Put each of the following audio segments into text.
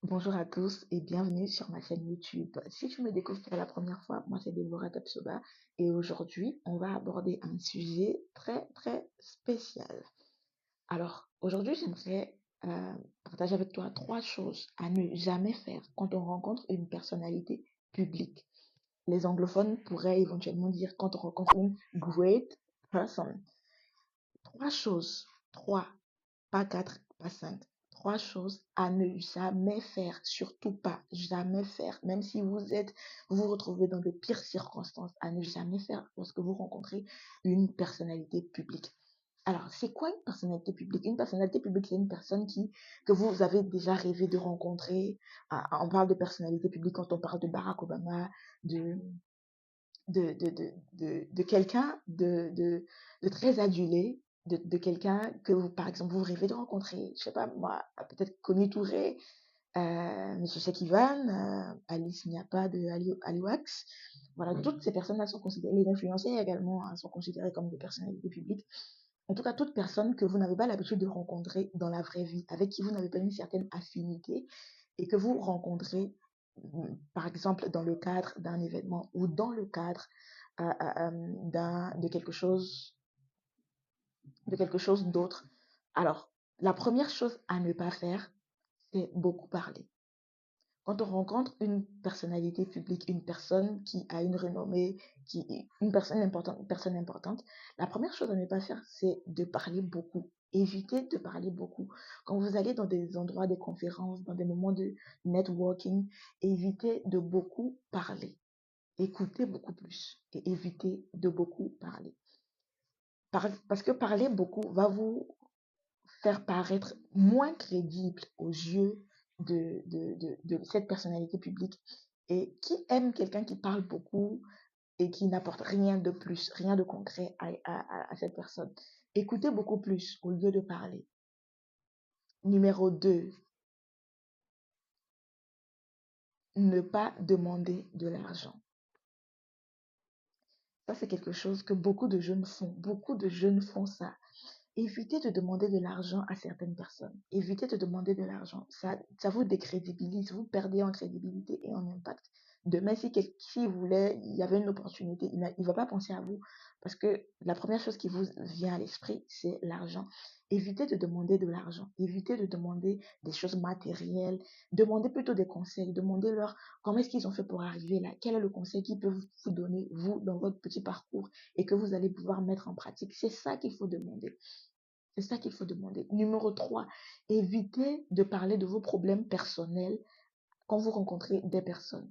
Bonjour à tous et bienvenue sur ma chaîne YouTube. Si tu me découvres pour la première fois, moi c'est Deborah Tapsoba et aujourd'hui on va aborder un sujet très spécial. Alors aujourd'hui j'aimerais partager avec toi trois choses à ne jamais faire quand on rencontre une personnalité publique. Les anglophones pourraient éventuellement dire quand on rencontre une great person. Trois choses, trois, pas quatre, pas cinq. Trois choses à ne jamais faire, surtout pas jamais faire, même si vous vous retrouvez dans des pires circonstances, à ne jamais faire lorsque vous rencontrez une personnalité publique. Alors, c'est quoi une personnalité publique? Une personnalité publique, c'est une personne que vous avez déjà rêvé de rencontrer. On parle de personnalité publique quand on parle de Barack Obama, de, de quelqu'un de très adulé, de quelqu'un que vous, par exemple, vous rêvez de rencontrer. Je sais pas, moi, peut-être Connie Touré, Monsieur Cheikh Ivan, Alice Niapa de Aliwax. Voilà, toutes ces personnes-là sont considérées, les influenceurs également, hein, sont considérées comme des personnalités publiques. En tout cas, toute personne que vous n'avez pas l'habitude de rencontrer dans la vraie vie, avec qui vous n'avez pas une certaine affinité et que vous rencontrez, par exemple, dans le cadre d'un événement ou dans le cadre de quelque chose d'autre. Alors, la première chose à ne pas faire, c'est beaucoup parler. Quand on rencontre une personnalité publique, une personne qui a une renommée, une personne importante, la première chose à ne pas faire, c'est de parler beaucoup. Évitez de parler beaucoup. Quand vous allez dans des endroits, des conférences, dans des moments de networking, évitez de beaucoup parler. Écoutez beaucoup plus et évitez de beaucoup parler. Parce que parler beaucoup va vous faire paraître moins crédible aux yeux de cette personnalité publique. Et qui aime quelqu'un qui parle beaucoup et qui n'apporte rien de plus, rien de concret à cette personne? Écoutez beaucoup plus au lieu de parler. Numéro 2, ne pas demander de l'argent. Ça, c'est quelque chose que beaucoup de jeunes font. Beaucoup de jeunes font ça. Évitez de demander de l'argent à certaines personnes. Évitez de demander de l'argent. Ça vous décrédibilise. Vous perdez en crédibilité et en impact. Demain, si voulait, il y avait une opportunité, il ne va pas penser à vous. Parce que la première chose qui vous vient à l'esprit, c'est l'argent. Évitez de demander de l'argent. Évitez de demander des choses matérielles. Demandez plutôt des conseils. Demandez-leur comment est-ce qu'ils ont fait pour arriver là. Quel est le conseil qu'ils peuvent vous donner, vous, dans votre petit parcours et que vous allez pouvoir mettre en pratique. C'est ça qu'il faut demander. C'est ça qu'il faut demander. Numéro 3, évitez de parler de vos problèmes personnels quand vous rencontrez des personnes.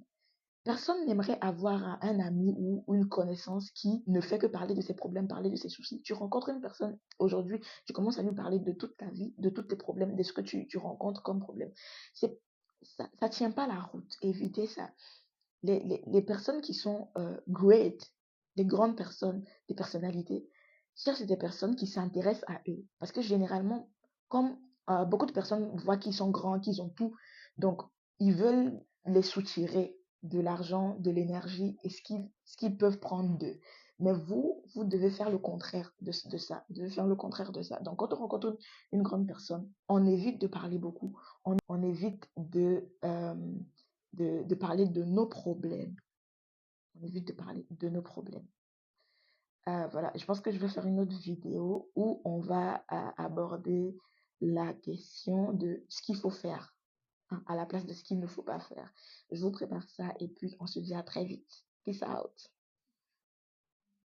Personne n'aimerait avoir un ami ou une connaissance qui ne fait que parler de ses problèmes, parler de ses soucis. Tu rencontres une personne aujourd'hui, tu commences à lui parler de toute ta vie, de tous tes problèmes, de ce que tu rencontres comme problème. C'est, ça tient pas la route. Évitez ça. Les personnes qui sont great, les grandes personnes, des personnalités, cherchent des personnes qui s'intéressent à eux. Parce que généralement, comme beaucoup de personnes voient qu'ils sont grands, qu'ils ont tout, donc ils veulent les soutirer de l'argent, de l'énergie et ce qu'ils peuvent prendre d'eux. Mais vous devez faire le contraire de ça. Vous devez faire le contraire de ça. Donc, quand on rencontre une grande personne, on évite de parler beaucoup. On évite de parler de nos problèmes. On évite de parler de nos problèmes. Voilà, je pense que je vais faire une autre vidéo où on va aborder la question de ce qu'il faut faire, hein, à la place de ce qu'il ne faut pas faire. Je vous prépare ça et puis on se dit à très vite. Peace out.